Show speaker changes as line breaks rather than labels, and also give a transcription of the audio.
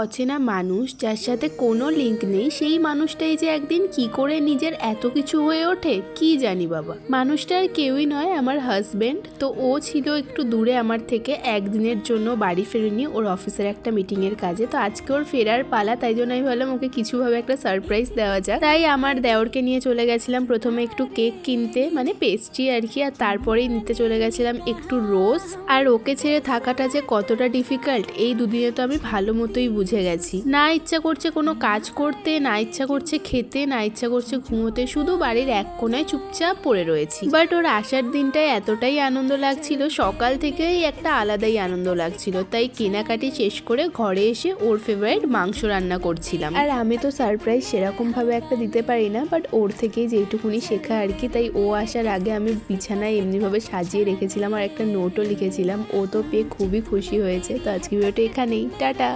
অচেনা মানুষ যার সাথে কোনো লিঙ্ক নেই, সেই মানুষটাই যে একদিন কি করে নিজের এত কিছু হয়ে ওঠে কি জানি বাবা। মানুষটা আর কেউই নয়, আমার হাজবেন্ড। তো ও ছিল একটু দূরে আমার থেকে, একদিনের জন্য বাড়ি ফেরেনি ওর অফিসের একটা মিটিং এর কাজে। তো আজকে ওর ফেরার পালা, তাই জন্য আমি ভাবলাম ওকে কিছুভাবে একটা সারপ্রাইজ দেওয়া যাক। তাই আমার দেওরকে নিয়ে চলে গেছিলাম প্রথমে একটু কেক কিনতে, মানে পেস্ট্রি আর কি, আর তারপরেই নিতে চলে গেছিলাম একটু রোজ। আর ওকে ছেড়ে থাকাটা যে কতটা ডিফিকাল্ট এই দুদিনে তো আমি ভালো মতোই বুঝে গেছি। না ইচ্ছা করছে কোনো কাজ করতে, না ইচ্ছা করছে খেতে, না ইচ্ছা করছে ঘুমোতে, শুধু বাড়ির এক কোনায় চুপচাপ পড়ে রয়েছি। বাট ওর আসার দিনটায় এতটাই আনন্দ লাগছিল, সকাল থেকেই একটা আলাদাই আনন্দ লাগছিল। তাই কেনাকাটি শেষ করে ঘরে এসে ওর ফেভারিট মাংস রান্না করছিলাম। আর আমি তো সারপ্রাইজ সেরকম ভাবে একটা দিতে পারি না, বাট ওর থেকেই যেটুকুনি শেখা আর কি। তাই ও আসার আগে আমি বিছানায় এমনিভাবে সাজিয়ে রেখেছিলাম আর একটা নোটও লিখেছিলাম। ও তো পেয়ে খুবই খুশি হয়েছে। তো আজকে ভিডিওটা এখানেই, টাটা।